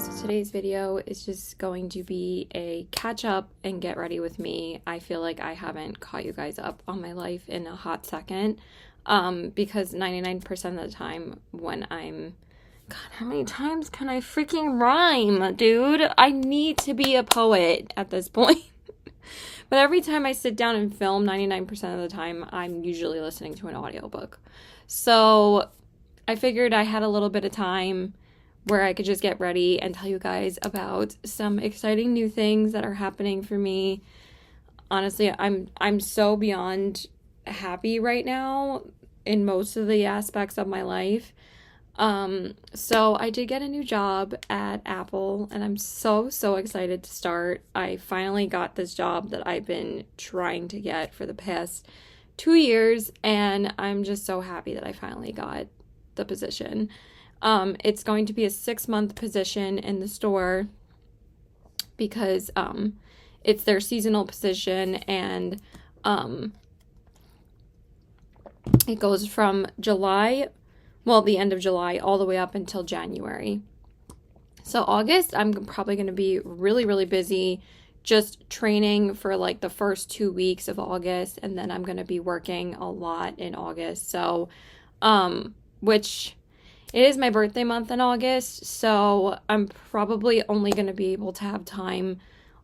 So today's video is just going to be a catch up and get ready with me. I feel like I haven't caught you guys up on my life in a hot second, because 99% of the time when God, how many times can I freaking rhyme, dude? I need to be a poet at this point. But every time I sit down and film, 99% of the time, I'm usually listening to an audiobook. So I figured I had a little bit of time where I could just get ready and tell you guys about some exciting new things that are happening for me. Honestly, I'm so beyond happy right now in most of the aspects of my life. So I did get a new job at Apple, and I'm so excited to start. I finally got this job that I've been trying to get for the past 2 years, and I'm just so happy that I finally got the position. It's going to be a 6-month position in the store because it's their seasonal position, and it goes from the end of July all the way up until January. So August, I'm probably going to be really busy just training for like the first 2 weeks of August, and then I'm going to be working a lot in August. So, which it is my birthday month in August, so I'm probably only going to be able to have time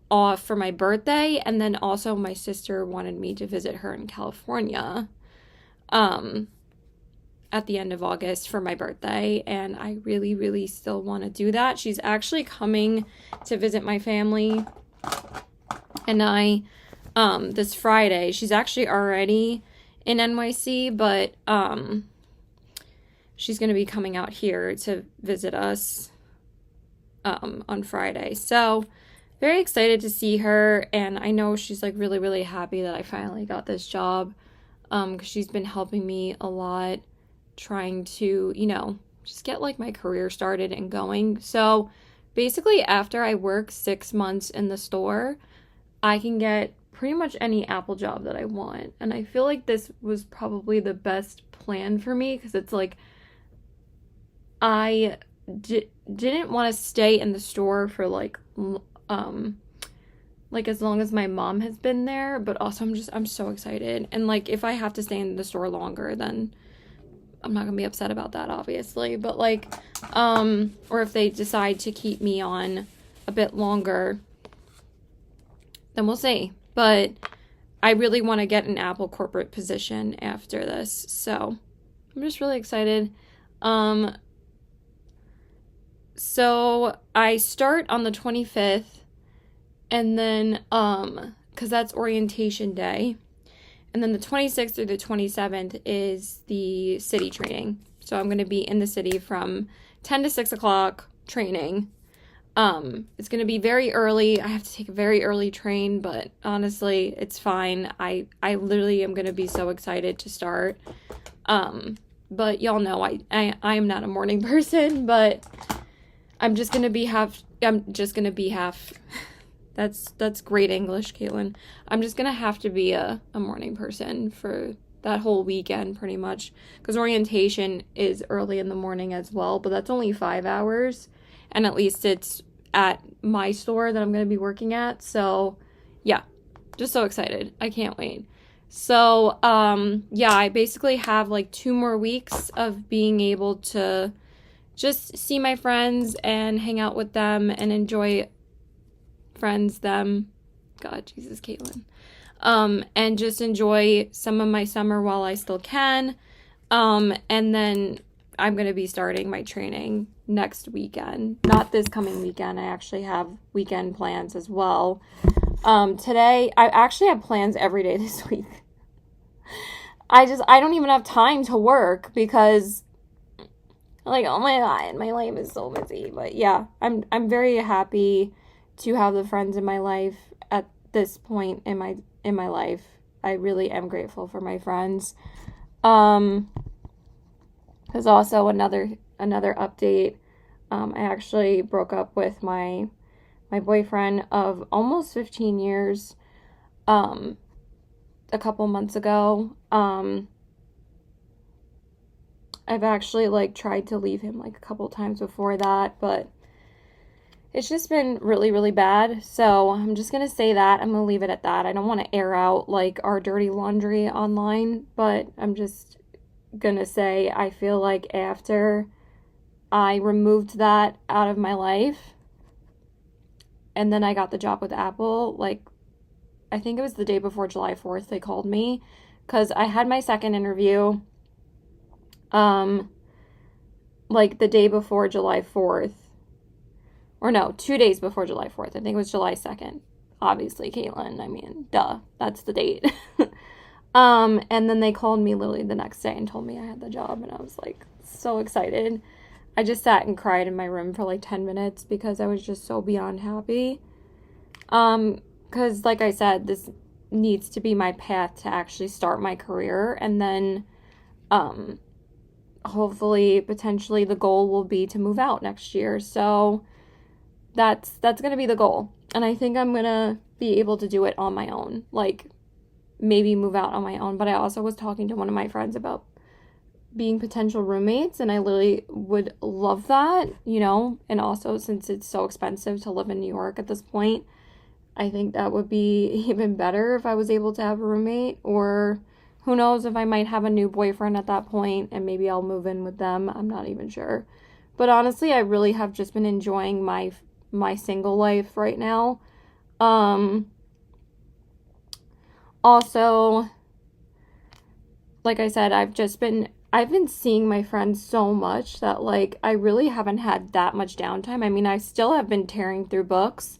off for my birthday, and then also my sister wanted me to visit her in California at the end of August for my birthday, and I really still want to do that. She's actually coming to visit my family and I this Friday. She's actually already in NYC, but she's going to be coming out here to visit us on Friday. So very excited to see her, and I know she's like really happy that I finally got this job, because she's been helping me a lot trying to, just get like my career started and going. So basically after I work 6 months in the store, I can get pretty much any Apple job that I want. And I feel like this was probably the best plan for me, because it's like I didn't want to stay in the store for like as long as my mom has been there, but also I'm so excited. And like if I have to stay in the store longer, then I'm not gonna be upset about that, obviously, but like or if they decide to keep me on a bit longer, then we'll see. But I really want to get an Apple corporate position after this, so I'm just really excited. So I start on the 25th, and then because that's orientation day, and then the 26th through the 27th is the city training. So I'm going to be in the city from 10 to 6 o'clock training. It's going to be very early. I have to take a very early train, but honestly, it's fine. I literally am going to be so excited to start. But y'all know I am not a morning person, but I'm just going to be half. That's great English, Caitlin. I'm just going to have to be a morning person for that whole weekend, pretty much. Because orientation is early in the morning as well, but that's only 5 hours. And at least it's at my store that I'm going to be working at. So, yeah. Just so excited. I can't wait. So, I basically have like 2 more weeks of being able to just see my friends and hang out with them and enjoy them. God, Jesus, Caitlin. And just enjoy some of my summer while I still can. And then I'm going to be starting my training next weekend. Not this coming weekend. I actually have weekend plans as well. Today, I actually have plans every day this week. I don't even have time to work because, like, oh my God, my life is so busy. But yeah, I'm very happy to have the friends in my life at this point in my life. I really am grateful for my friends. There's also another update. I actually broke up with my boyfriend of almost 15 years a couple months ago. I've actually, like, tried to leave him, like, a couple times before that, but it's just been really, really bad. So I'm just going to say that. I'm going to leave it at that. I don't want to air out like our dirty laundry online, but I'm just going to say I feel like after I removed that out of my life and then I got the job with Apple, like I think it was the day before July 4th they called me because I had my second interview like the day before July 4th. Or no, 2 days before July 4th. I think it was July 2nd. Obviously, Caitlin. I mean, duh. That's the date. And then they called me literally the next day and told me I had the job. And I was like so excited. I just sat and cried in my room for like 10 minutes because I was just so beyond happy. Because like I said, this needs to be my path to actually start my career. And then hopefully, potentially the goal will be to move out next year. So that's going to be the goal. And I think I'm going to be able to do it on my own. Like, maybe move out on my own. But I also was talking to one of my friends about being potential roommates. And I literally would love that, you know. And also, since it's so expensive to live in New York at this point, I think that would be even better if I was able to have a roommate. Or who knows if I might have a new boyfriend at that point. And maybe I'll move in with them. I'm not even sure. But honestly, I really have just been enjoying my single life right now. Also, like I said, I've been seeing my friends so much that like I really haven't had that much downtime. I mean, I still have been tearing through books,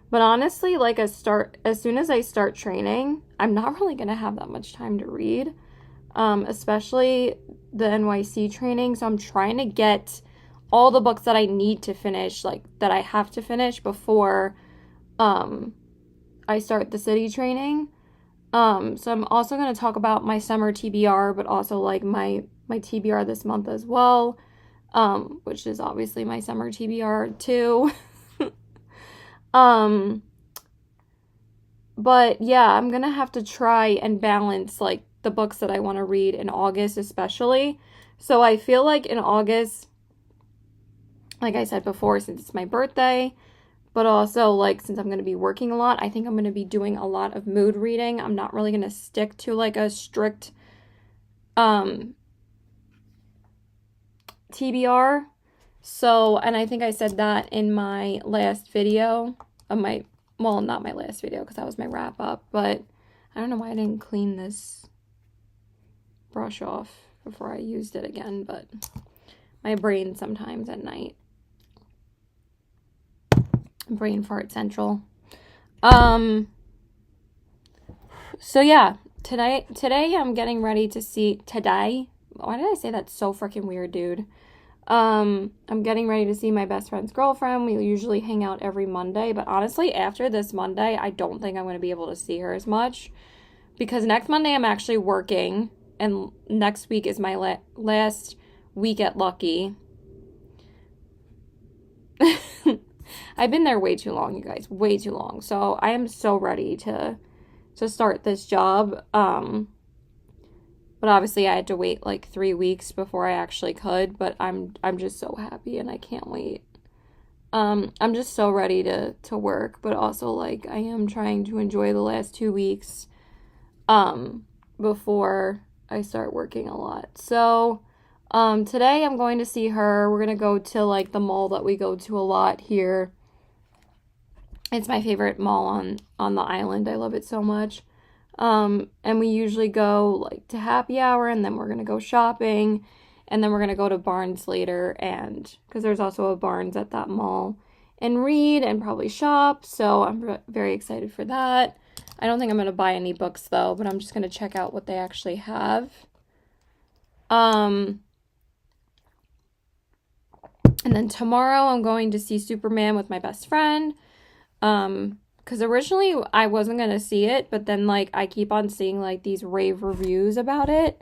but honestly, like as soon as I start training, I'm not really gonna have that much time to read. Especially the NYC training. So I'm trying to get all the books that I need to finish, like that I have to finish before I start the city training. So I'm also going to talk about my summer TBR, but also like my TBR this month as well, which is obviously my summer TBR too. But yeah, I'm going to have to try and balance like the books that I want to read in August especially. So I feel like in August, like I said before, since it's my birthday, but also like since I'm going to be working a lot, I think I'm going to be doing a lot of mood reading. I'm not really going to stick to like a strict TBR. So, and I think I said that in my last video of well, not my last video because that was my wrap up, but I don't know why I didn't clean this brush off before I used it again, but my brain sometimes at night. Brain fart central. So yeah, today I'm getting ready to see today. Why did I say that so freaking weird, dude? I'm getting ready to see my best friend's girlfriend. We usually hang out every Monday, but honestly, after this Monday, I don't think I'm going to be able to see her as much because next Monday I'm actually working and next week is my last week at Lucky. I've been there way too long, you guys, way too long. So I am so ready to start this job. But obviously I had to wait like 3 weeks before I actually could, but I'm just so happy and I can't wait. I'm just so ready to work, but also like I am trying to enjoy the last 2 weeks before I start working a lot. So today I'm going to see her. We're going to go to like the mall that we go to a lot here. It's my favorite mall on the island. I love it so much. And we usually go like to happy hour and then we're going to go shopping and then we're going to go to Barnes later and because there's also a Barnes at that mall and read and probably shop. So I'm very excited for that. I don't think I'm going to buy any books though, but I'm just going to check out what they actually have. And then tomorrow I'm going to see Superman with my best friend. Because originally I wasn't going to see it, but then like I keep on seeing like these rave reviews about it.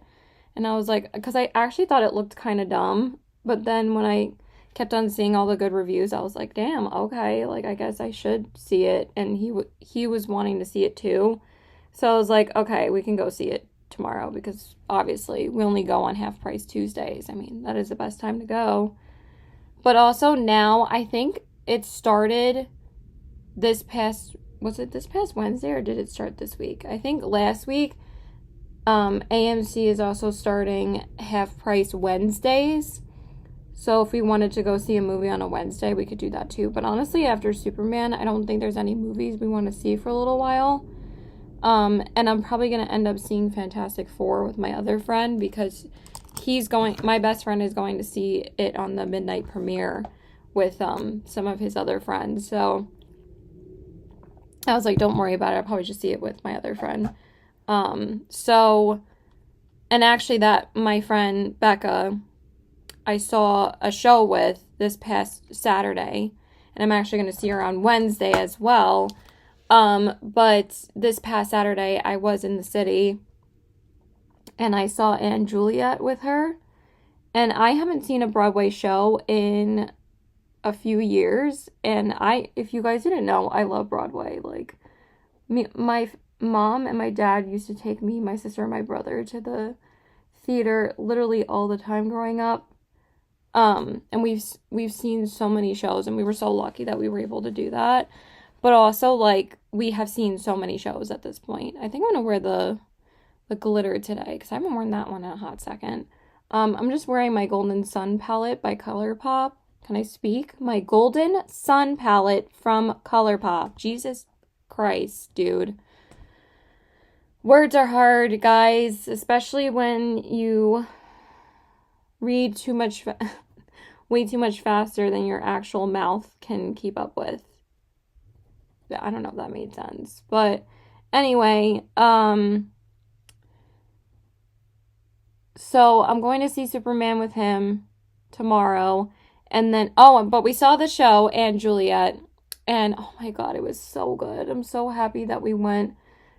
And I was like, because I actually thought it looked kind of dumb. But then when I kept on seeing all the good reviews, I was like, damn, okay, like I guess I should see it. And he was wanting to see it too. So I was like, okay, we can go see it tomorrow because obviously we only go on Half Price Tuesdays. I mean, that is the best time to go. But also now I think it started this past, was it this past Wednesday or did it start this week? I think last week. AMC is also starting half price Wednesdays. So if we wanted to go see a movie on a Wednesday, we could do that too. But honestly, after Superman, I don't think there's any movies we want to see for a little while. And I'm probably going to end up seeing Fantastic Four with my other friend because my best friend is going to see it on the midnight premiere with some of his other friends. So I was like, don't worry about it. I'll probably just see it with my other friend. And actually that my friend Becca, I saw a show with this past Saturday, and I'm actually going to see her on Wednesday as well. But this past Saturday I was in the city and I saw Anne Juliet with her, and I haven't seen a Broadway show in a few years, and if you guys didn't know, I love Broadway. Like, my mom and my dad used to take me, my sister, and my brother to the theater literally all the time growing up. And we've seen so many shows, and we were so lucky that we were able to do that. But also, like, we have seen so many shows at this point. I think I'm gonna wear the glitter today because I haven't worn that one in a hot second. I'm just wearing my Golden Sun palette by ColourPop. Can I speak? My Golden Sun palette from ColourPop. Jesus Christ, dude. Words are hard, guys, especially when you read too much, way too much faster than your actual mouth can keep up with. I don't know if that made sense, but anyway, so I'm going to see Superman with him tomorrow, and then, but we saw the show, Anne Juliet, and oh my God, it was so good. I'm so happy that we went,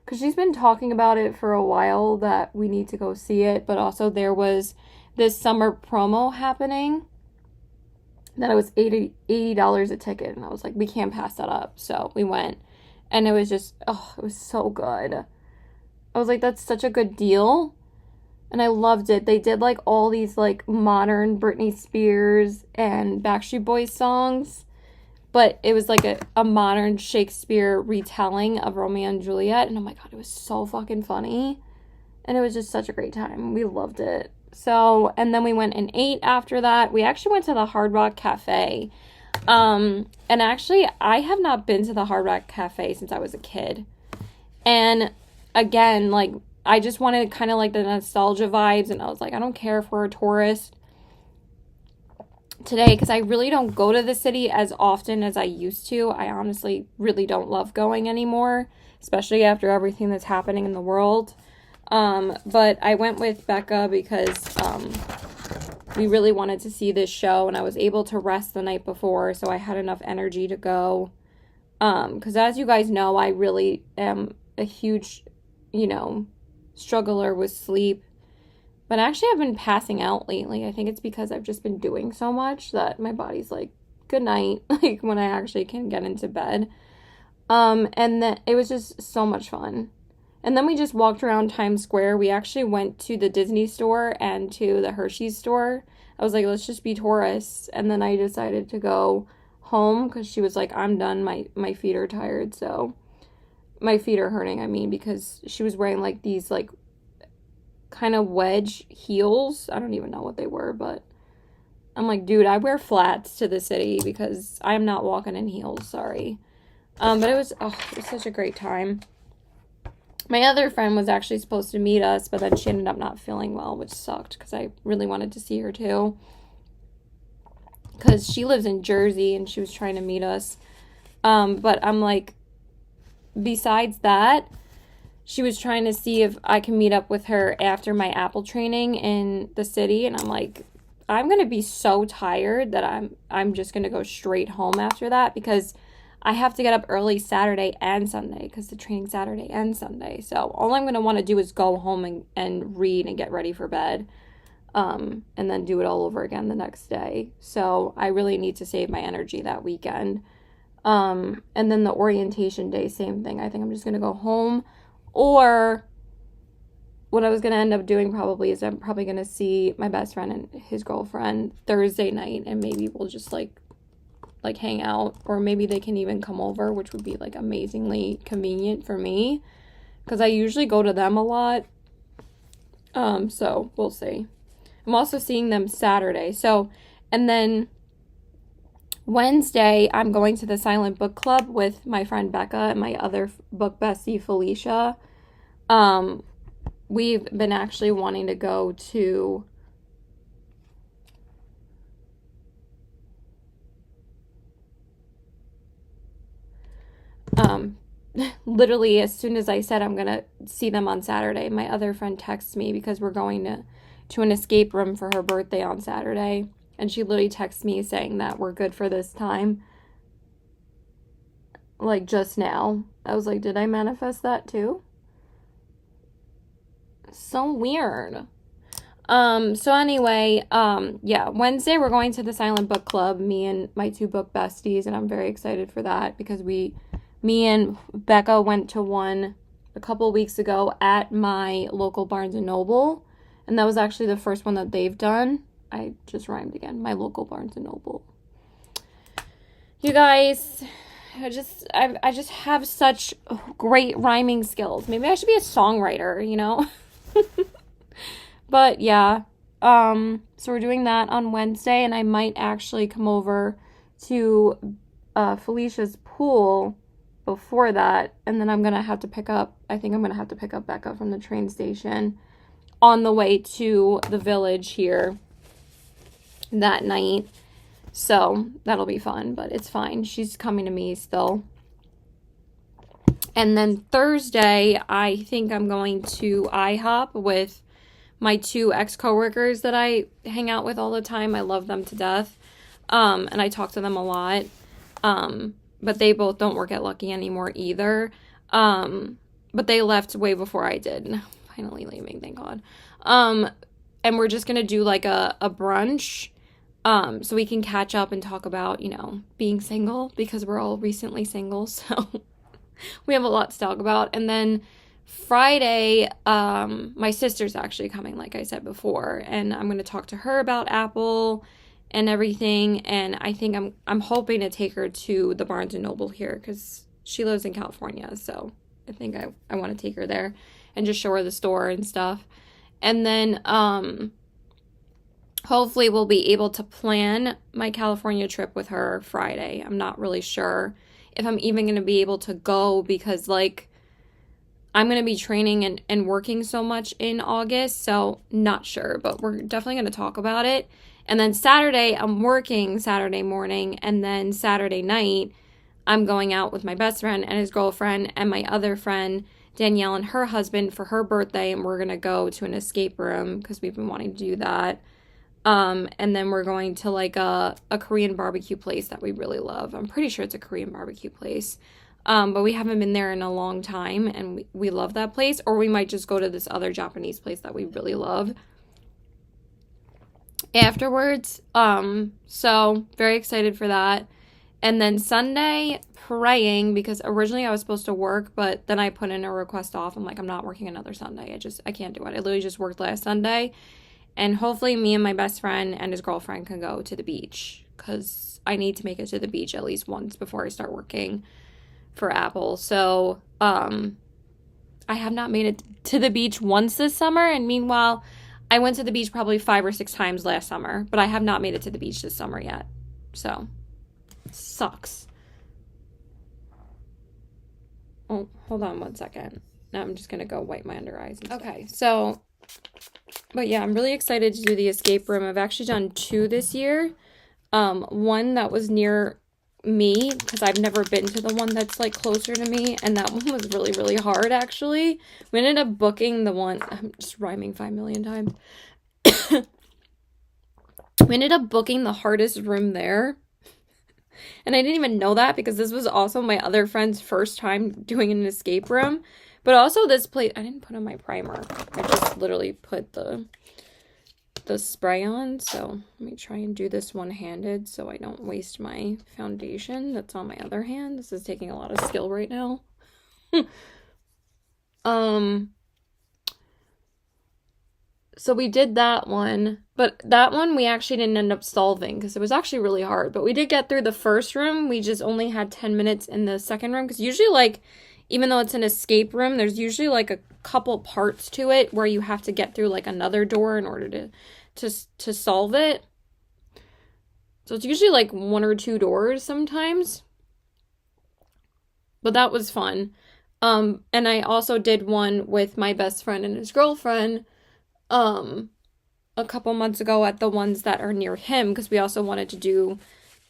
because she's been talking about it for a while that we need to go see it, but also there was this summer promo happening that it was $80 a ticket, and I was like, we can't pass that up, so we went, and it was just, it was so good. I was like, that's such a good deal, and I loved it. They did, like, all these, like, modern Britney Spears and Backstreet Boys songs, but it was like a modern Shakespeare retelling of Romeo and Juliet. And oh my God, it was so fucking funny. And it was just such a great time. We loved it. So, and then we went and ate after that. We actually went to the Hard Rock Cafe. And actually, I have not been to the Hard Rock Cafe since I was a kid. And again, like, I just wanted kind of like the nostalgia vibes. And I was like, I don't care if we're a tourist today, because I really don't go to the city as often as I used to. I honestly really don't love going anymore, especially after everything that's happening in the world. But I went with Becca because we really wanted to see this show, and I was able to rest the night before, so I had enough energy to go. Because as you guys know, I really am a huge, struggler with sleep. But actually, I've been passing out lately. I think it's because I've just been doing so much that my body's like, good night, like when I actually can get into bed. And then it was just so much fun. And then we just walked around Times Square. We actually went to the Disney store and to the Hershey's store. I was like, let's just be tourists. And then I decided to go home because she was like, I'm done. My feet are tired. So my feet are hurting, because she was wearing like these like kind of wedge heels. I don't even know what they were, but I'm like, dude, I wear flats to the city because I'm not walking in heels. Sorry. But it was such a great time. My other friend was actually supposed to meet us, but then she ended up not feeling well, which sucked because I really wanted to see her too. Because she lives in Jersey and she was trying to meet us. But I'm like, besides that, she was trying to see if I can meet up with her after my Apple training in the city. And I'm like, I'm going to be so tired that I'm just going to go straight home after that, because I have to get up early Saturday and Sunday because the training's Saturday and Sunday. So all I'm going to want to do is go home and read and get ready for bed. And then do it all over again the next day. So I really need to save my energy that weekend. And then the orientation day, same thing. I think I'm just going to go home. Or what I was going to end up doing probably is I'm probably going to see my best friend and his girlfriend Thursday night. And maybe we'll just like like hang out, or maybe they can even come over, which would be like amazingly convenient for me because I usually go to them a lot. So we'll see. I'm also seeing them Saturday. So, and then Wednesday, I'm going to the silent book club with my friend Becca and my other book bestie, Felicia. We've been actually wanting to go to literally as soon as I said I'm gonna see them on Saturday, my other friend texts me because we're going to an escape room for her birthday on Saturday, and she literally texts me saying that we're good for this time, like just now. I was like, did I manifest that too? So weird. So anyway, yeah, Wednesday we're going to the silent book club, me and my two book besties, and I'm very excited for that because me and Becca went to one a couple weeks ago at my local Barnes & Noble, and that was actually the first one that they've done. I just rhymed again. My local Barnes & Noble. You guys, I just have such great rhyming skills. Maybe I should be a songwriter, you know? But yeah, so we're doing that on Wednesday, and I might actually come over to Felicia's pool before that, and then I think I'm gonna have to pick up Becca from the train station on the way to the village here that night. So that'll be fun, but it's fine. She's coming to me still. And then Thursday, I think I'm going to IHOP with my two ex-coworkers that I hang out with all the time. I love them to death. And I talk to them a lot. But they both don't work at Lucky anymore either. But they left way before I did. Finally leaving, thank God. And we're just gonna do like a brunch. So we can catch up and talk about, you know, being single, because we're all recently single, so we have a lot to talk about. And then Friday, my sister's actually coming, like I said before, and I'm going to talk to her about Apple and everything. And I think I'm hoping to take her to the Barnes & Noble here because she lives in California. So I think I want to take her there and just show her the store and stuff. And then hopefully we'll be able to plan my California trip with her Friday. I'm not really sure if I'm even going to be able to go because, like, I'm going to be training and working so much in August, so not sure, but we're definitely going to talk about it. And then Saturday, I'm working Saturday morning, and then Saturday night, I'm going out with my best friend and his girlfriend and my other friend, Danielle, and her husband for her birthday, and we're going to go to an escape room because we've been wanting to do that. And then we're going to like a Korean barbecue place that we really love. I'm pretty sure it's a Korean barbecue place. But we haven't been there in a long time, and we love that place. Or we might just go to this other Japanese place that we really love afterwards. So very excited for that. And then Sunday, praying, because originally I was supposed to work, but then I put in a request off. I'm like, I'm not working another Sunday. I can't do it. I literally just worked last Sunday. And hopefully me and my best friend and his girlfriend can go to the beach, because I need to make it to the beach at least once before I start working for Apple. So I have not made it to the beach once this summer. And meanwhile, I went to the beach probably 5 or 6 times last summer, but I have not made it to the beach this summer yet. So sucks. Oh, hold on one second. Now I'm just going to go wipe my under eyes. Okay, so... But yeah, I'm really excited to do the escape room. I've actually done 2 this year. One that was near me, because I've never been to the one that's like closer to me, and that one was really, really hard actually. We ended up booking the one, I'm just rhyming 5 million times. We ended up booking the hardest room there. And I didn't even know that because this was also my other friend's first time doing an escape room. But also this place, I didn't put on my primer. I just literally put the spray on. So let me try and do this one-handed so I don't waste my foundation that's on my other hand. This is taking a lot of skill right now. So we did that one, but that one we actually didn't end up solving because it was actually really hard. But we did get through the first room. We just only had 10 minutes in the second room because usually, like, even though it's an escape room, there's usually like a couple parts to it where you have to get through like another door in order to solve it. So it's usually like 1 or 2 doors sometimes. But that was fun. And I also did one with my best friend and his girlfriend a couple months ago at the ones that are near him because we also wanted to do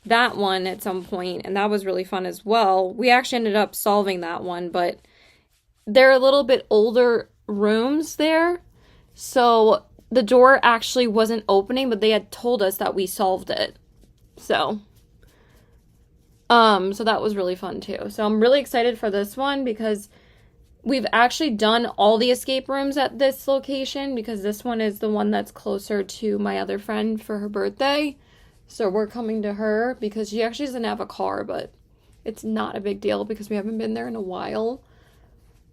that one at some point, and that was really fun as well. We actually ended up solving that one, but they're a little bit older rooms there, so the door actually wasn't opening, but they had told us that we solved it. So that was really fun too. So I'm really excited for this one because we've actually done all the escape rooms at this location because this one is the one that's closer to my other friend for her birthday. So we're coming to her because she actually doesn't have a car, but it's not a big deal because we haven't been there in a while.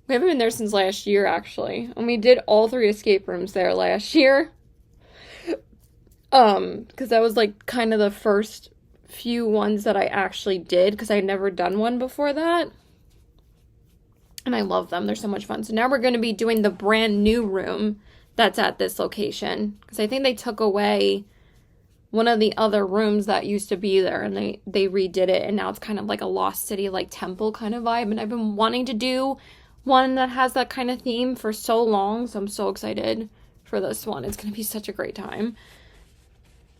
We haven't been there since last year, actually. And we did all 3 escape rooms there last year. Because that was like kind of the first few ones that I actually did because I had never done one before that. And I love them. They're so much fun. So now we're going to be doing the brand new room that's at this location. Because I think they took away one of the other rooms that used to be there. And they redid it. And now it's kind of like a Lost City, like temple kind of vibe. And I've been wanting to do one that has that kind of theme for so long. So I'm so excited for this one. It's going to be such a great time.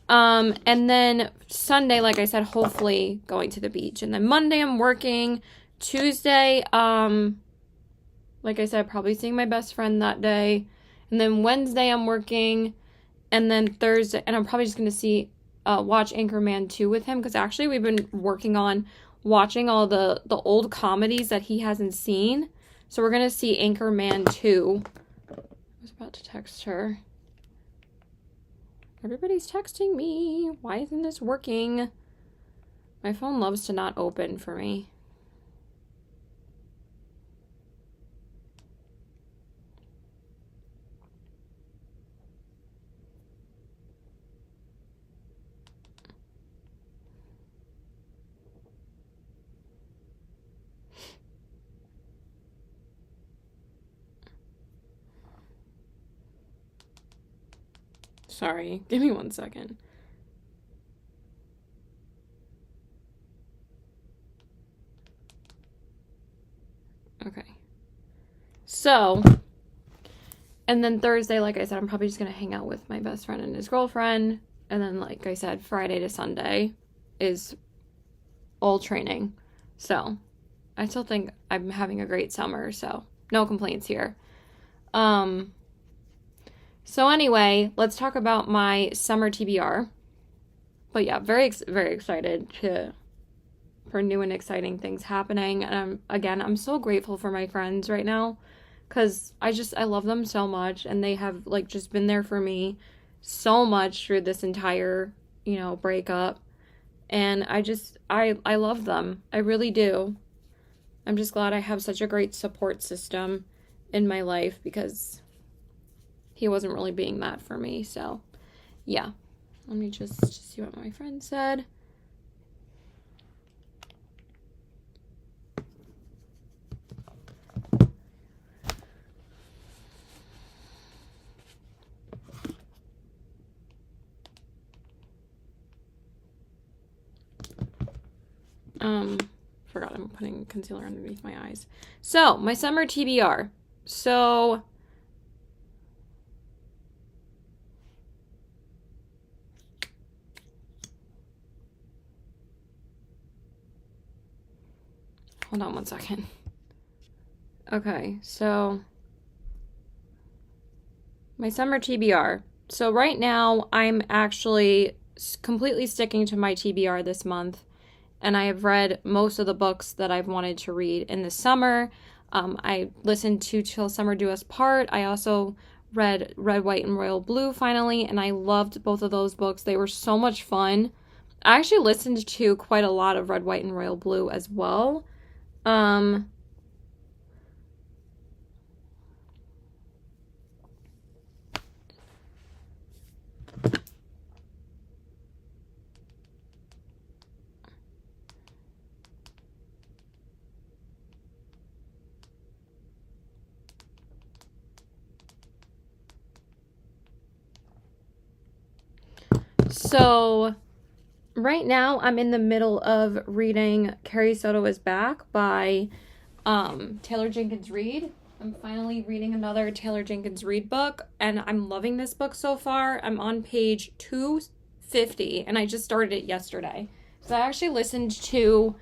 And then Sunday, like I said, hopefully going to the beach. And then Monday I'm working. Tuesday, like I said, probably seeing my best friend that day. And then Wednesday I'm working. And then Thursday, and I'm probably just going to watch Anchorman 2 with him. Because actually we've been working on watching all the old comedies that he hasn't seen. So we're going to see Anchorman 2. I was about to text her. Everybody's texting me. Why isn't this working? My phone loves to not open for me. Sorry, give me 1 second. Okay. So, and then Thursday, like I said, I'm probably just going to hang out with my best friend and his girlfriend. And then, like I said, Friday to Sunday is all training. So, I still think I'm having a great summer, so no complaints here. So anyway, let's talk about my summer TBR. But yeah, very excited for new and exciting things happening. And I'm so grateful for my friends right now because I love them so much, and they have like just been there for me so much through this entire, breakup. And I love them. I really do. I'm just glad I have such a great support system in my life because he wasn't really being that for me. So, yeah. Let me just see what my friend said. Forgot I'm putting concealer underneath my eyes. So, my summer TBR. So, hold on 1 second. Okay, so my summer TBR. So right now I'm actually completely sticking to my TBR this month, and I have read most of the books that I've wanted to read in the summer. I listened to Till Summer Do Us Part. I also read Red, White, and Royal Blue finally, and I loved both of those books. They were so much fun. I actually listened to quite a lot of Red, White, and Royal Blue as well. So right now I'm in the middle of reading Carrie Soto is Back by Taylor Jenkins Reid. I'm finally reading another Taylor Jenkins Reid book, and I'm loving this book so far. I'm on page 250, and I just started it yesterday. So I actually listened to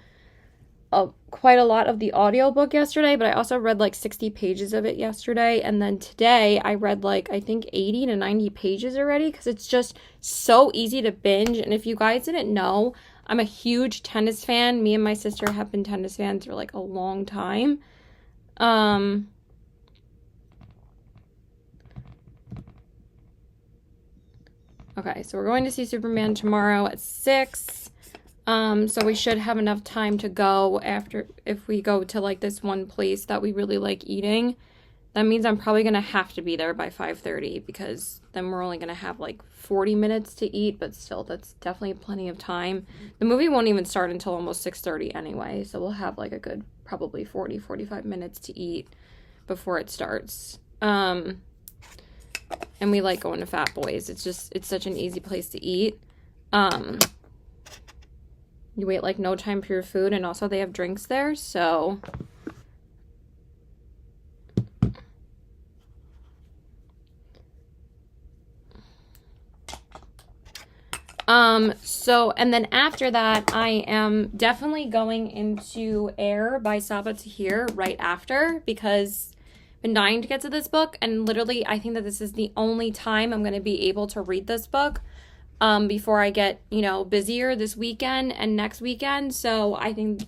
quite a lot of the audiobook yesterday, but I also read like 60 pages of it yesterday, and then today I read like I think 80 to 90 pages already, because it's just so easy to binge. And if you guys didn't know, I'm a huge tennis fan. Me and my sister have been tennis fans for like a long time. Okay, so we're going to see Superman tomorrow at 6. So we should have enough time to go after, if we go to like this one place that we really like eating. That means I'm probably going to have to be there by 5:30, because then we're only going to have like 40 minutes to eat, but still, that's definitely plenty of time. The movie won't even start until almost 6:30 anyway, so we'll have like a good probably 45 minutes to eat before it starts. And we like going to Fat Boys. It's such an easy place to eat. You wait like no time for your food, and also they have drinks there, so and then after that, I am definitely going into Air by Sabaa Tahir right after, because I've been dying to get to this book, and literally I think that this is the only time I'm going to be able to read this book before I get, busier this weekend and next weekend. So I think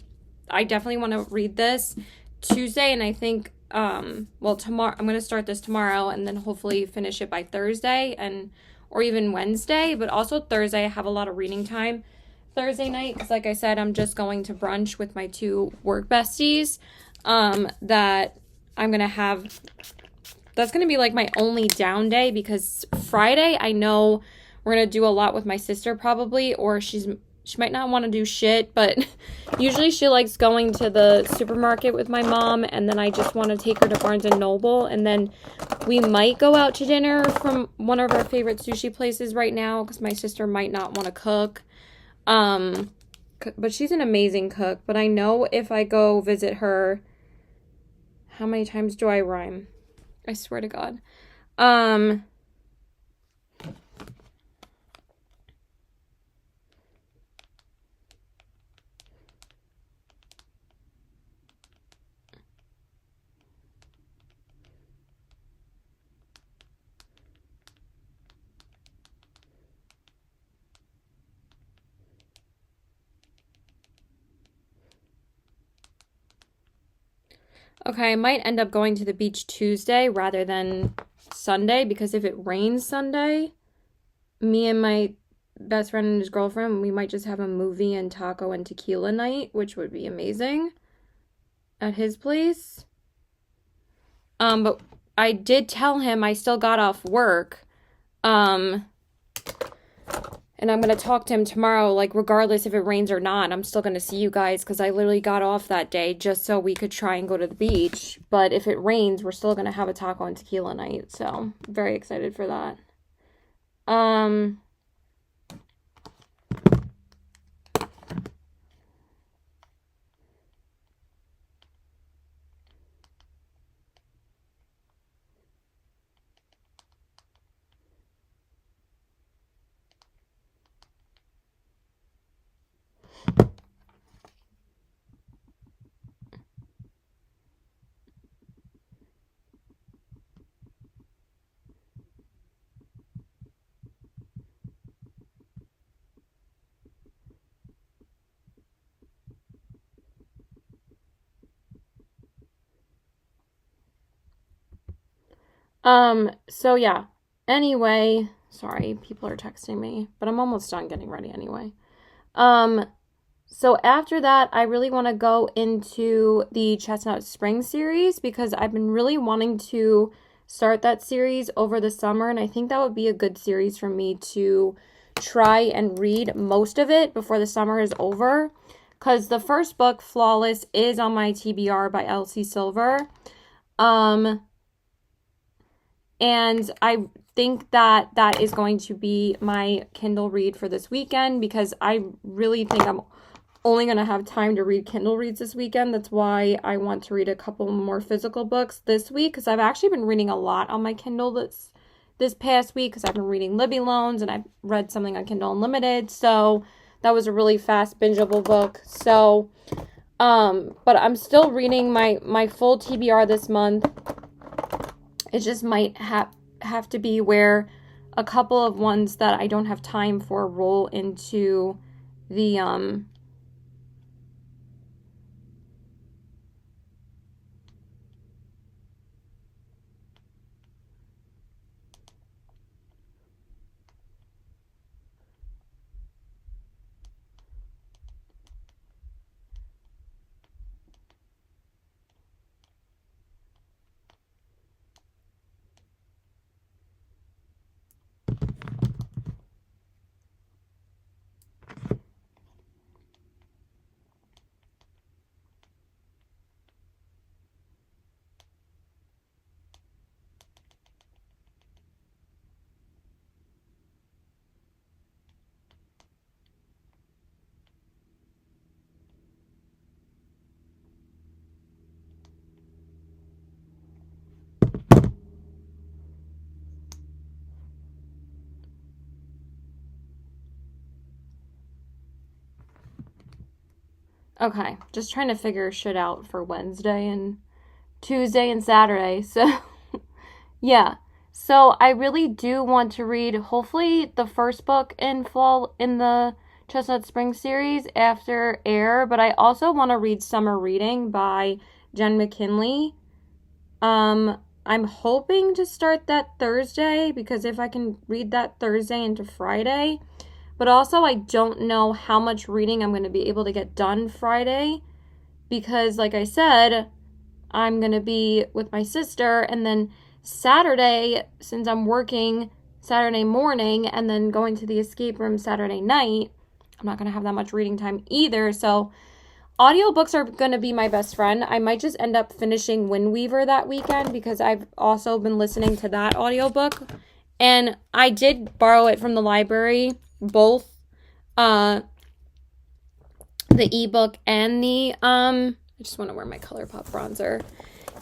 I definitely want to read this Tuesday, and I think, tomorrow, I'm going to start this tomorrow and then hopefully finish it by Thursday or even Wednesday, but also Thursday I have a lot of reading time Thursday night, because like I said, I'm just going to brunch with my 2 work besties that I'm going to have. That's going to be like my only down day, because Friday I know we're going to do a lot with my sister probably, or she might not want to do shit, but usually she likes going to the supermarket with my mom, and then I just want to take her to Barnes & Noble, and then we might go out to dinner from one of our favorite sushi places right now, because my sister might not want to cook. But she's an amazing cook, but I know if I go visit her, how many times do I rhyme? I swear to God. Okay, I might end up going to the beach Tuesday rather than Sunday, because if it rains Sunday, me and my best friend and his girlfriend, we might just have a movie and taco and tequila night, which would be amazing at his place. But I did tell him I still got off work. And I'm going to talk to him tomorrow, like, regardless if it rains or not, I'm still going to see you guys, because I literally got off that day just so we could try and go to the beach. But if it rains, we're still going to have a taco and tequila night, so very excited for that. So yeah. Anyway, sorry, people are texting me, but I'm almost done getting ready anyway. So after that, I really want to go into the Chestnut Spring series, because I've been really wanting to start that series over the summer, and I think that would be a good series for me to try and read most of it before the summer is over, because the first book, Flawless, is on my TBR by Elsie Silver. And I think that that is going to be my Kindle read for this weekend, because I really think I'm only going to have time to read Kindle reads this weekend. That's why I want to read a couple more physical books this week, because I've actually been reading a lot on my Kindle this past week, because I've been reading Libby Loans and I've read something on Kindle Unlimited. So that was a really fast bingeable book. So but I'm still reading my full TBR this month. It just might have to be where a couple of ones that I don't have time for roll into the okay, just trying to figure shit out for Wednesday and Tuesday and Saturday. So yeah. So I really do want to read hopefully the first book in the Chestnut Spring series after Air, but I also want to read Summer Reading by Jen McKinley. I'm hoping to start that Thursday, because if I can read that Thursday into Friday, but also I don't know how much reading I'm going to be able to get done Friday, because like I said, I'm going to be with my sister, and then Saturday, since I'm working Saturday morning and then going to the escape room Saturday night, I'm not going to have that much reading time either. So audiobooks are going to be my best friend. I might just end up finishing Wind Weaver that weekend, because I've also been listening to that audiobook. And I did borrow it from the library, both the ebook and the I just want to wear my ColourPop bronzer.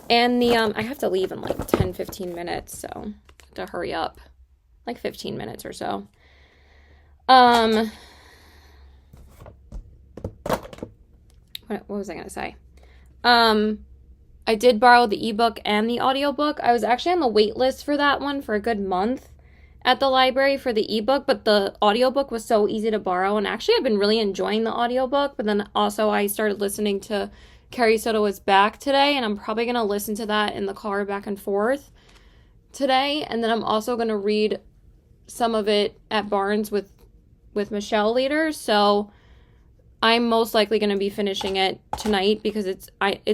And the I have to leave in like 10-15 minutes, so I have to hurry up. Like 15 minutes or so. What was I going to say? I did borrow the ebook and the audiobook. I was actually on the wait list for that one for a good month at the library for the ebook, but the audiobook was so easy to borrow, and actually I've been really enjoying the audiobook. But then also I started listening to Carrie Soto Is Back today, and I'm probably going to listen to that in the car back and forth today. And then I'm also going to read some of it at Barnes with Michelle later. So I'm most likely going to be finishing it tonight, because it's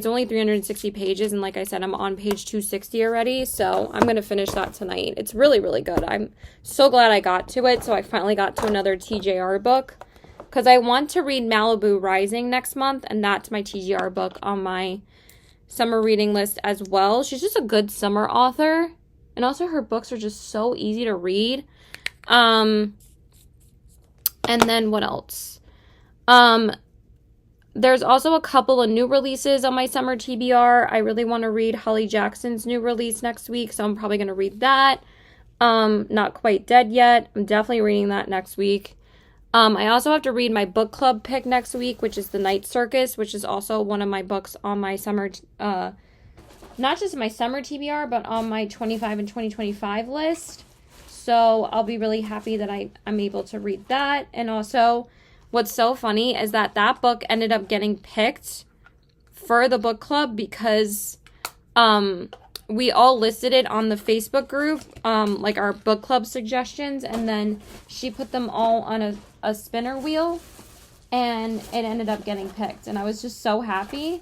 only 360 pages, and like I said, I'm on page 260 already, so I'm going to finish that tonight. It's really, really good. I'm so glad I got to it, so I finally got to another TJR book, because I want to read Malibu Rising next month, and that's my TJR book on my summer reading list as well. She's just a good summer author, and also her books are just so easy to read. And then what else? There's also a couple of new releases on my summer TBR. I really want to read Holly Jackson's new release next week, so I'm probably going to read that. Not Quite Dead Yet. I'm definitely reading that next week. I also have to read my book club pick next week, which is The Night Circus, which is also one of my books on my summer, not just my summer TBR, but on my 25 and 2025 list. So I'll be really happy that I'm able to read that. And also, what's so funny is that book ended up getting picked for the book club, because we all listed it on the Facebook group, like our book club suggestions, and then she put them all on a spinner wheel, and it ended up getting picked, and I was just so happy.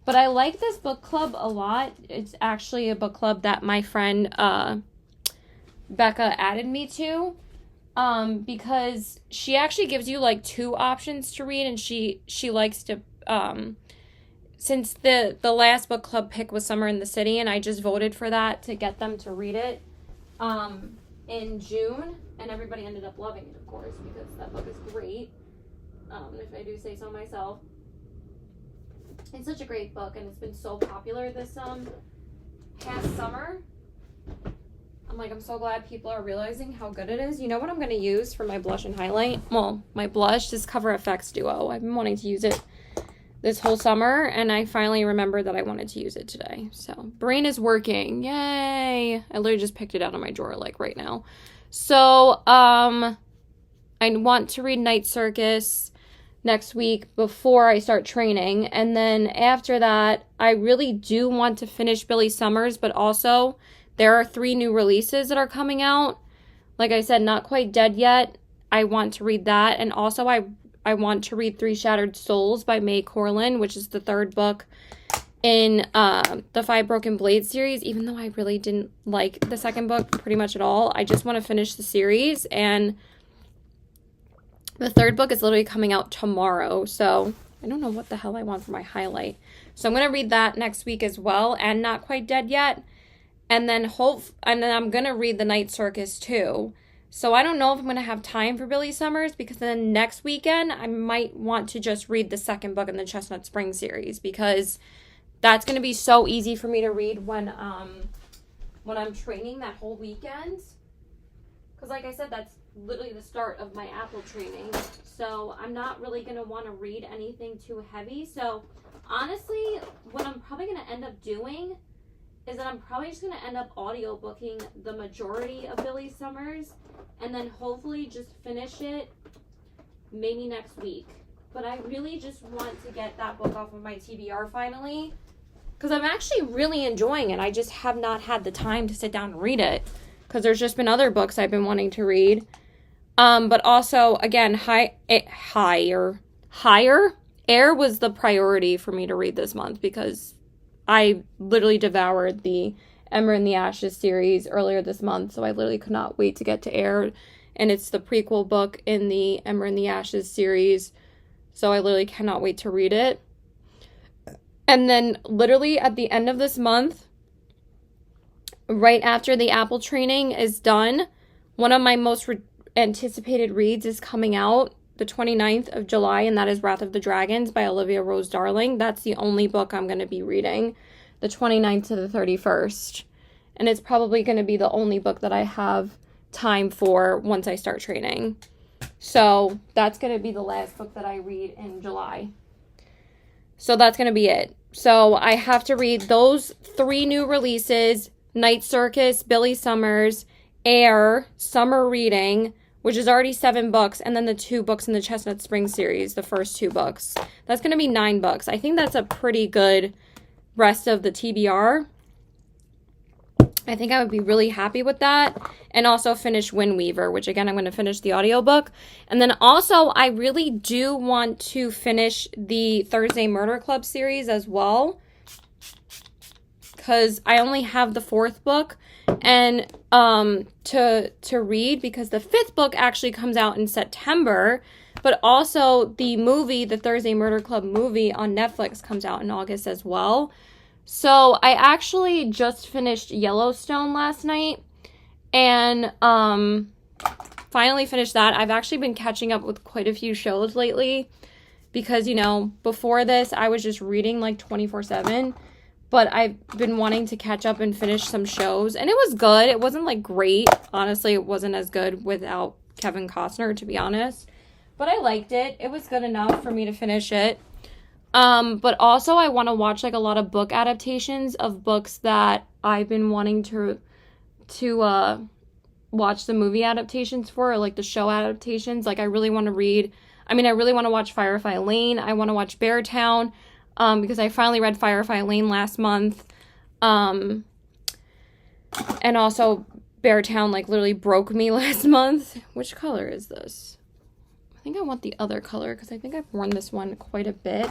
But I like this book club a lot. It's actually a book club that my friend Becca added me to, because she actually gives you like 2 options to read, and she likes to since the last book club pick was Summer in the City, and I just voted for that to get them to read it. in June, and everybody ended up loving it, of course, because that book is great, if I do say so myself. It's such a great book, and it's been so popular this past summer. I'm so glad people are realizing how good it is. You know what I'm going to use for my blush and highlight? Well, my blush is Cover FX Duo. I've been wanting to use it this whole summer, and I finally remembered that I wanted to use it today. So, brain is working. Yay! I literally just picked it out of my drawer, right now. So, I want to read Night Circus next week before I start training, and then after that, I really do want to finish Billy Summers, but also there are 3 new releases that are coming out. Like I said, Not Quite Dead Yet. I want to read that, and also I want to read 3 Shattered Souls by May Corlin, which is the 3rd book in the 5 Broken Blades series, even though I really didn't like the 2nd book pretty much at all. I just want to finish the series, and the 3rd book is literally coming out tomorrow, so I don't know what the hell I want for my highlight. So I'm going to read that next week as well, and Not Quite Dead Yet, and then I'm going to read The Night Circus too. So I don't know if I'm going to have time for Billy Summers, because then next weekend I might want to just read the 2nd book in the Chestnut Spring series, because that's going to be so easy for me to read when I'm training that whole weekend. Because like I said, that's literally the start of my Apple training. So I'm not really going to want to read anything too heavy. So honestly, what I'm probably going to end up doing is that I'm probably just going to end up audiobooking the majority of Billy Summers, and then hopefully just finish it maybe next week. But I really just want to get that book off of my TBR finally, because I'm actually really enjoying it. I just have not had the time to sit down and read it, because there's just been other books I've been wanting to read. But also, again, Higher Air was the priority for me to read this month, because I literally devoured the Ember in the Ashes series earlier this month, so I literally could not wait to get to Air, and it's the prequel book in the Ember in the Ashes series, so I literally cannot wait to read it. And then literally at the end of this month, right after the Apple training is done, one of my most anticipated reads is coming out the 29th of July, and that is Wrath of the Dragons by Olivia Rose Darling. That's the only book I'm going to be reading, the 29th to the 31st. And it's probably going to be the only book that I have time for once I start training. So that's going to be the last book that I read in July. So that's going to be it. So I have to read those 3 new releases: Night Circus, Billy Summers, Air, Summer Reading, which is already 7 books, and then the 2 books in the Chestnut Spring series, the first 2 books. That's going to be 9 books. I think that's a pretty good rest of the TBR. I think I would be really happy with that. And also finish Wind Weaver, which again, I'm going to finish the audiobook. And then also, I really do want to finish the Thursday Murder Club series as well, because I only have the 4th book and to read, because the 5th book actually comes out in September, but also the movie, the Thursday Murder Club movie on Netflix, comes out in August as well. So I actually just finished Yellowstone last night, and finally finished that. I've actually been catching up with quite a few shows lately, because, you know, before this I was just reading 24/7. But I've been wanting to catch up and finish some shows. And it was good. It wasn't, great. Honestly, it wasn't as good without Kevin Costner, to be honest. But I liked it. It was good enough for me to finish it. But also, I want to watch, a lot of book adaptations of books that I've been wanting to watch the movie adaptations for, or, the show adaptations. I really want to watch Firefly Lane. I want to watch Beartown. Because I finally read Firefly Lane last month. And also Beartown, literally broke me last month. Which color is this? I think I want the other color, because I think I've worn this one quite a bit.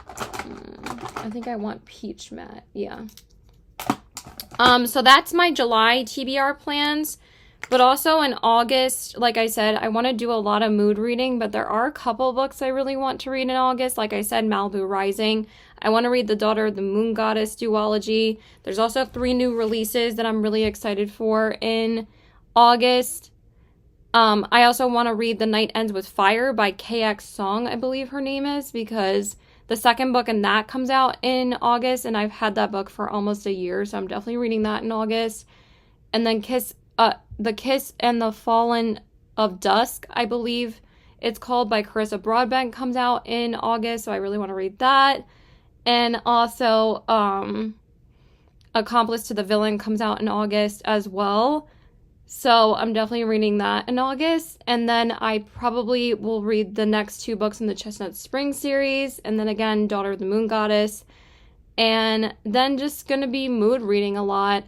I think I want Peach Matte. Yeah. So that's my July TBR plans. But also in August, like I said, I want to do a lot of mood reading, but there are a couple books I really want to read in August. Like I said, Malibu Rising. I want to read The Daughter of the Moon Goddess duology. There's also 3 new releases that I'm really excited for in August. I also want to read The Night Ends with Fire by KX Song, I believe her name is, because the second book in that comes out in August, and I've had that book for almost a year, so I'm definitely reading that in August. And then The Kiss and the Fallen of Dusk, I believe it's called, by Carissa Broadbent, comes out in August, so I really want to read that. And also, Accomplice to the Villain comes out in August as well. So I'm definitely reading that in August. And then I probably will read the next 2 books in the Chestnut Spring series. And then again, Daughter of the Moon Goddess. And then just going to be mood reading a lot.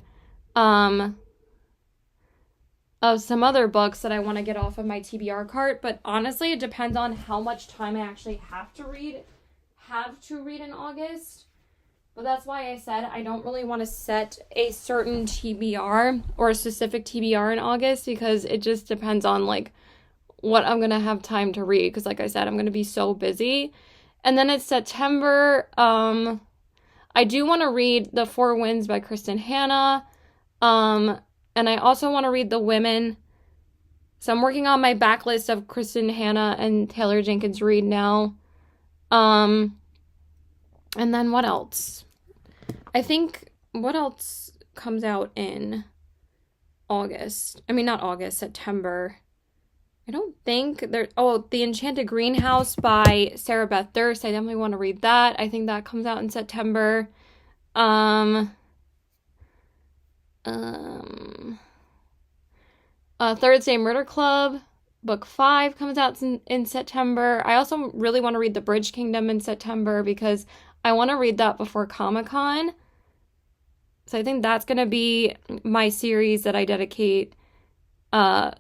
Of some other books that I want to get off of my TBR cart, but honestly, it depends on how much time I actually have to read in August. But that's why I said I don't really want to set a certain TBR or a specific TBR in August, because it just depends on like what I'm going to have time to read, because like I said, I'm going to be so busy. And then it's September. I do want to read The Four Winds by Kristen Hanna. And I also want to read The Women. So I'm working on my backlist of Kristen Hanna and Taylor Jenkins Reid now. And then what else? I think what else comes out in August? I mean, not August, September. I don't think there... Oh, The Enchanted Greenhouse by Sarah Beth Durst. I definitely want to read that. I think that comes out in September. Thursday Murder Club, book 5 comes out in September. I also really want to read The Bridge Kingdom in September, because I want to read that before Comic-Con. So I think that's going to be my series that I dedicate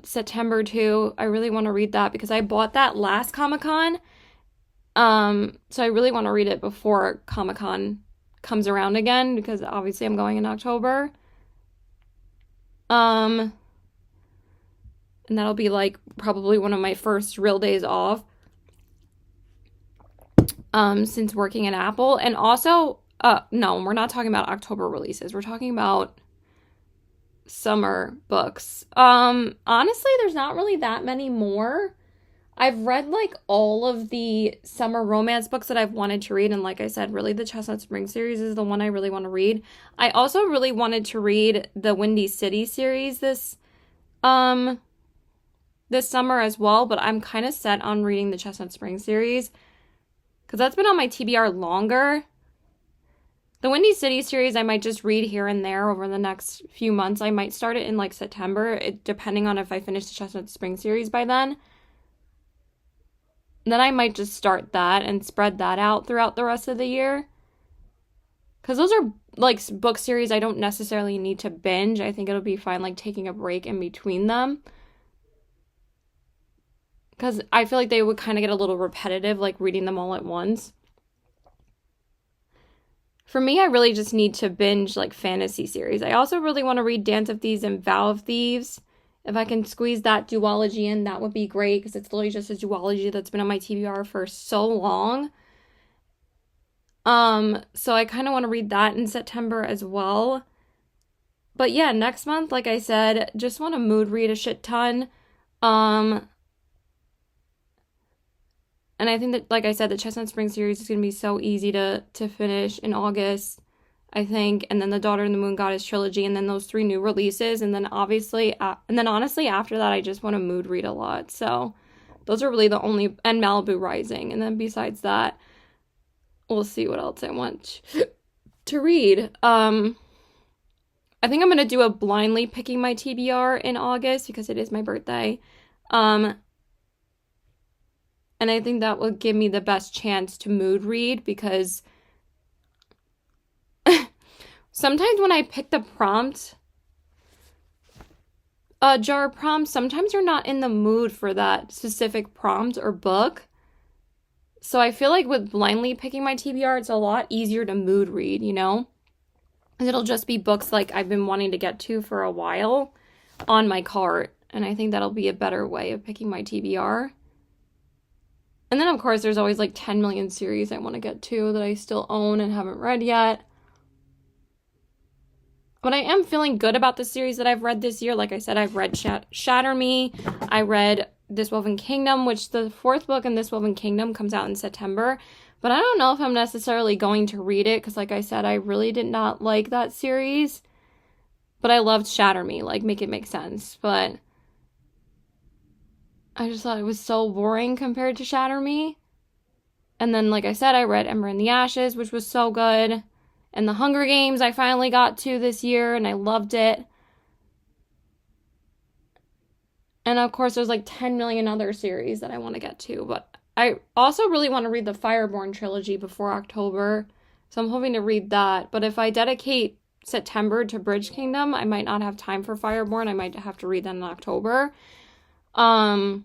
September to. I really want to read that because I bought that last Comic-Con. So I really want to read it before Comic-Con comes around again, because obviously I'm going in October. And that'll be like probably one of my first real days off since working at Apple. And also, no, we're not talking about October releases. We're talking about summer books. Honestly, there's not really that many more. I've read like all of the summer romance books that I've wanted to read, and like I said, really the Chestnut Spring series is the one I really want to read. I also really wanted to read the Windy City series this summer as well, but I'm kind of set on reading the Chestnut Spring series because that's been on my TBR longer. The Windy City series I might just read here and there over the next few months. I might start it in like September, depending on if I finish the Chestnut Spring series by then. Then I might just start that and spread that out throughout the rest of the year. Because those are like book series I don't necessarily need to binge. I think it'll be fine like taking a break in between them. Because I feel like they would kind of get a little repetitive, like reading them all at once. For me, I really just need to binge like fantasy series. I also really want to read Dance of Thieves and Vow of Thieves. If I can squeeze that duology in, that would be great, because it's literally just a duology that's been on my TBR for so long. So I kind of want to read that in September as well. But yeah, next month, like I said, just want to mood read a shit ton. And I think that, like I said, the Chestnut Spring series is going to be so easy to finish in August, I think. And then the Daughter and the Moon Goddess trilogy, and then those 3 new releases. And then obviously, honestly, after that, I just want to mood read a lot. So those are really the only, and Malibu Rising. And then besides that, we'll see what else I want to read. I think I'm going to do a blindly picking my TBR in August because it is my birthday. And I think that will give me the best chance to mood read, because sometimes when I pick the prompt, jar prompt, sometimes you're not in the mood for that specific prompt or book. So I feel like with blindly picking my TBR, it's a lot easier to mood read, you know? It'll just be books like I've been wanting to get to for a while, on my cart, and I think that'll be a better way of picking my TBR. And then, of course, there's always like 10 million series I want to get to that I still own and haven't read yet. But I am feeling good about the series that I've read this year. Like I said, I've read Shatter Me. I read This Woven Kingdom, which the 4th book in This Woven Kingdom comes out in September. But I don't know if I'm necessarily going to read it because, like I said, I really did not like that series. But I loved Shatter Me, like, make it make sense. But I just thought it was so boring compared to Shatter Me. And then, like I said, I read Ember in the Ashes, which was so good. And The Hunger Games I finally got to this year, and I loved it. And, of course, there's like 10 million other series that I want to get to. But I also really want to read the Fireborn trilogy before October. So I'm hoping to read that. But if I dedicate September to Bridge Kingdom, I might not have time for Fireborn. I might have to read that in October. But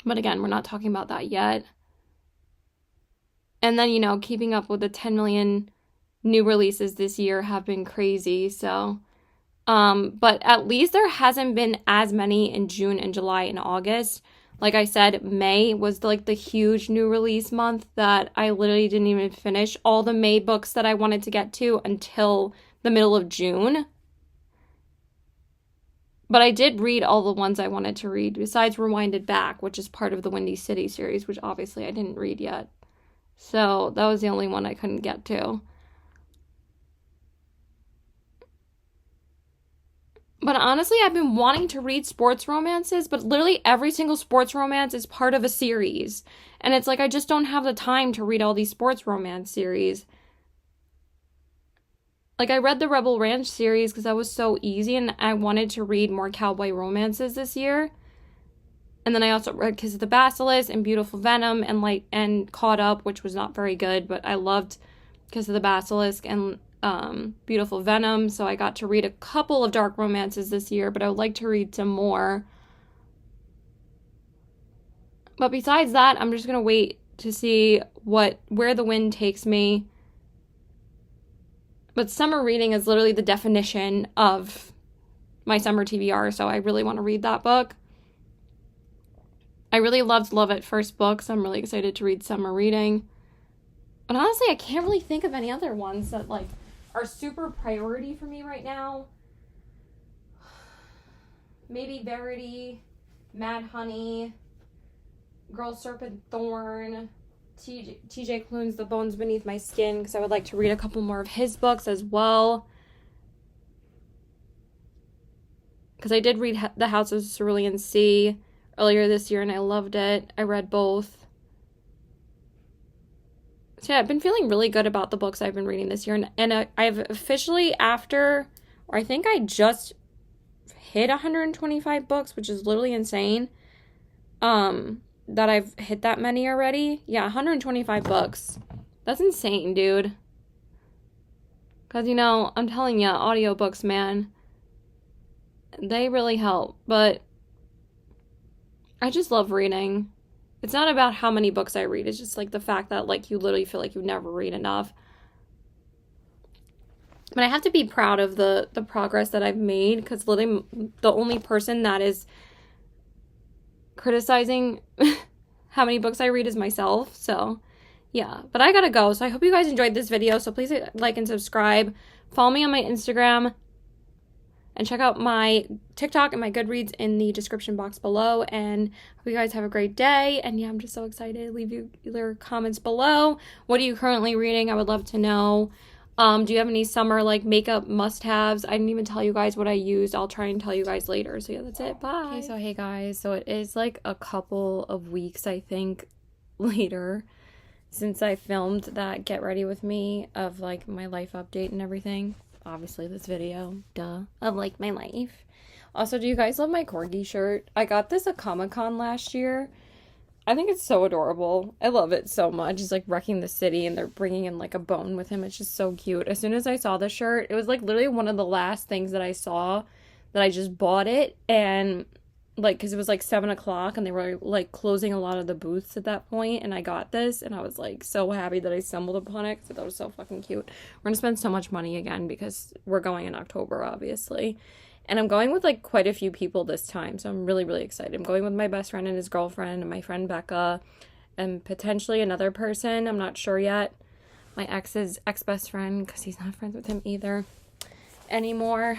again, we're not talking about that yet. And then, you know, keeping up with the 10 million new releases this year have been crazy. So, but at least there hasn't been as many in June and July and August. Like I said, May was like the huge new release month that I literally didn't even finish all the May books that I wanted to get to until the middle of June. But I did read all the ones I wanted to read, besides Rewinded Back, which is part of the Windy City series, which obviously I didn't read yet. So that was the only one I couldn't get to. But honestly, I've been wanting to read sports romances, but literally every single sports romance is part of a series. And it's like I just don't have the time to read all these sports romance series. Like, I read the Rebel Ranch series because that was so easy, and I wanted to read more cowboy romances this year. And then I also read Kiss of the Basilisk and Beautiful Venom and Caught Up, which was not very good, but I loved Kiss of the Basilisk and Beautiful Venom. So I got to read a couple of dark romances this year, but I would like to read some more. But besides that, I'm just going to wait to see where the wind takes me. But summer reading is literally the definition of my summer TBR, so I really want to read that book. I really loved Love at First Book, so I'm really excited to read summer reading. But honestly, I can't really think of any other ones that, like, are super priority for me right now. Maybe Verity, Mad Honey, Girl Serpent Thorn, TJ Klune's The Bones Beneath My Skin, because I would like to read a couple more of his books as well. Because I did read The House of Cerulean Sea earlier this year, and I loved it. I read both. So yeah, I've been feeling really good about the books I've been reading this year, and I've officially, I think I just hit 125 books, which is literally insane, that I've hit that many already. Yeah, 125 books. That's insane, dude. Because, you know, I'm telling you, audiobooks, man, they really help, but I just love reading. It's not about how many books I read. It's just like the fact that, like, you literally feel like you never read enough. But I have to be proud of the progress that I've made, because literally the only person that is criticizing how many books I read is myself. So yeah, but I gotta go. So I hope you guys enjoyed this video. So please like and subscribe. Follow me on my Instagram. And check out my TikTok and my Goodreads in the description box below. And hope you guys have a great day. And yeah, I'm just so excited. Leave your comments below. What are you currently reading? I would love to know. Do you have any summer like makeup must-haves? I didn't even tell you guys what I used. I'll try and tell you guys later. So yeah, that's it. Bye. Okay, so hey guys. So it is like a couple of weeks, I think, later since I filmed that Get Ready With Me of like my life update and everything. Obviously this video, duh, of like my life. Also, do you guys love my corgi shirt? I got this at Comic-Con last year. I think it's so adorable. I love it so much. It's like wrecking the city and they're bringing in like a bone with him. It's just so cute. As soon as I saw the shirt, it was like literally one of the last things that I saw that I just bought it. And like, because it was like 7 o'clock and they were like closing a lot of the booths at that point, and I got this and I was like so happy that I stumbled upon it because I thought it was so fucking cute. We're gonna spend so much money again because we're going in October, obviously. And I'm going with like quite a few people this time. So I'm really, really excited. I'm going with my best friend and his girlfriend and my friend Becca and potentially another person. I'm not sure yet. My ex's ex-best friend, because he's not friends with him either anymore.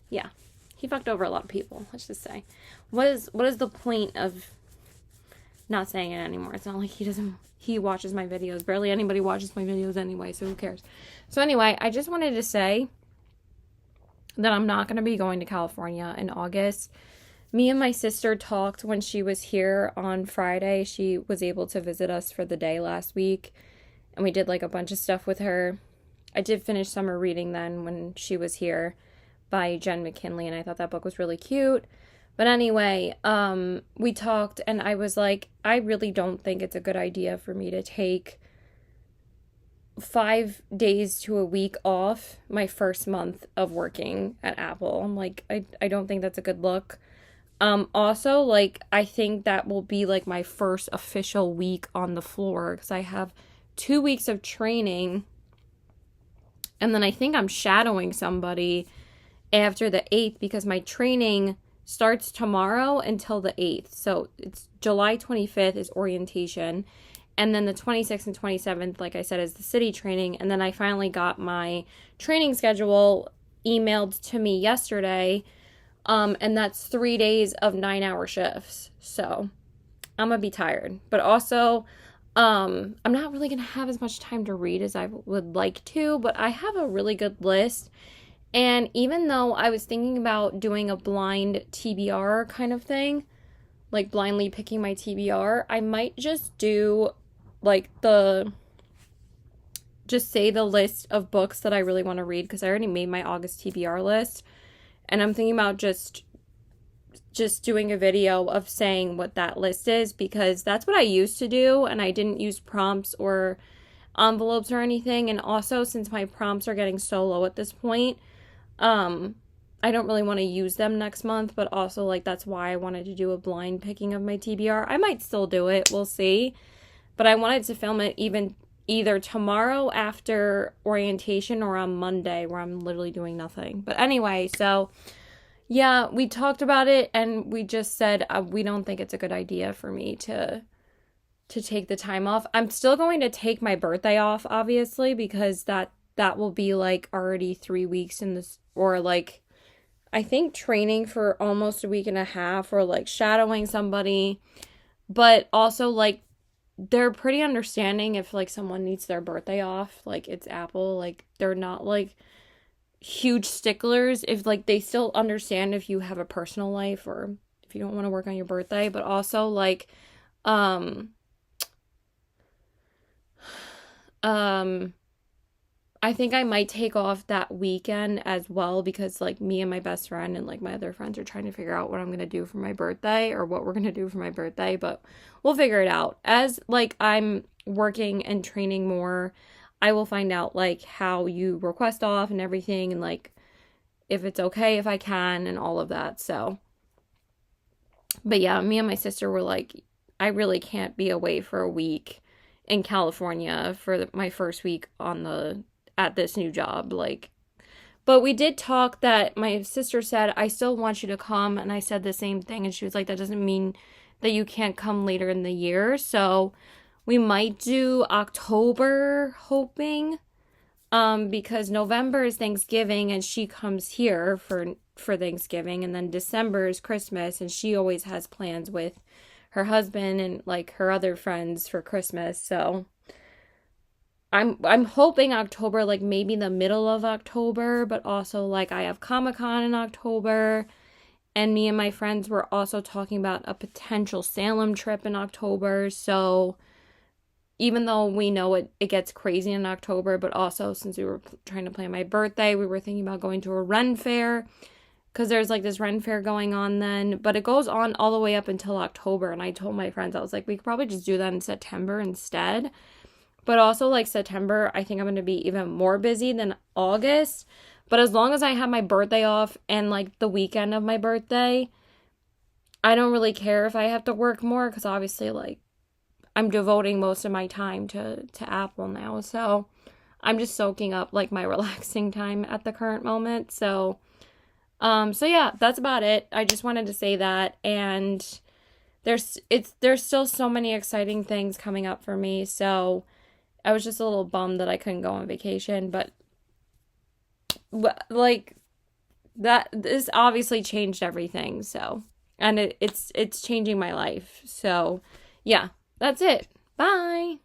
Yeah. He fucked over a lot of people, let's just say. What is the point of not saying it anymore? It's not like he watches my videos. Barely anybody watches my videos anyway, so who cares? So anyway, I just wanted to say that I'm not going to be going to California in August. Me and my sister talked when she was here on Friday. She was able to visit us for the day last week, and we did like a bunch of stuff with her. I did finish summer reading then when she was here by Jen McKinley, and I thought that book was really cute. But anyway, we talked, and I was like, I really don't think it's a good idea for me to take 5 days to a week off my first month of working at Apple. I'm like, I don't think that's a good look. Also, like, I think that will be like my first official week on the floor because I have 2 weeks of training, and then I think I'm shadowing somebody after the 8th because my training starts tomorrow until the 8th. So it's July 25th is orientation. And then the 26th and 27th, like I said, is the city training. And then I finally got my training schedule emailed to me yesterday. And that's 3 days of 9-hour shifts. So I'm going to be tired. But also, I'm not really going to have as much time to read as I would like to. But I have a really good list. And even though I was thinking about doing a blind TBR kind of thing, like blindly picking my TBR, I might just do like just say the list of books that I really want to read because I already made my August TBR list. And I'm thinking about just doing a video of saying what that list is because that's what I used to do and I didn't use prompts or envelopes or anything. And also since my prompts are getting so low at this point, I don't really want to use them next month, but also like that's why I wanted to do a blind picking of my TBR. I might still do it, we'll see. But I wanted to film it either tomorrow after orientation or on Monday where I'm literally doing nothing. But anyway, so yeah, we talked about it and we just said we don't think it's a good idea for me to take the time off. I'm still going to take my birthday off, obviously, because that will be like already 3 weeks in this, or like I think training for almost a week and a half or like shadowing somebody. But also like they're pretty understanding if like someone needs their birthday off. Like it's Apple, like they're not like huge sticklers. If like they still understand if you have a personal life or if you don't want to work on your birthday. But also like I think I might take off that weekend as well because like me and my best friend and like my other friends are trying to figure out what I'm going to do for my birthday or what we're going to do for my birthday, but we'll figure it out. As like I'm working and training more, I will find out like how you request off and everything and like if it's okay if I can and all of that. So, but yeah, me and my sister were like, I really can't be away for a week in California for my first week at this new job, like, but we did talk that my sister said, I still want you to come, and I said the same thing, and she was like, that doesn't mean that you can't come later in the year, so we might do October, hoping, because November is Thanksgiving, and she comes here for Thanksgiving, and then December is Christmas, and she always has plans with her husband and, like, her other friends for Christmas, so I'm hoping October, like maybe the middle of October, but also like I have Comic-Con in October, and me and my friends were also talking about a potential Salem trip in October, so even though we know it gets crazy in October, but also since we were trying to plan my birthday, we were thinking about going to a Ren fair, because there's like this Ren fair going on then, but it goes on all the way up until October, and I told my friends, I was like, we could probably just do that in September instead. But also, like, September, I think I'm going to be even more busy than August. But as long as I have my birthday off and, like, the weekend of my birthday, I don't really care if I have to work more. Because obviously, like, I'm devoting most of my time to Apple now. So I'm just soaking up, like, my relaxing time at the current moment. So So yeah, that's about it. I just wanted to say that, and there's still so many exciting things coming up for me. So I was just a little bummed that I couldn't go on vacation, but like that this obviously changed everything. So, and it's changing my life. So, yeah, that's it. Bye.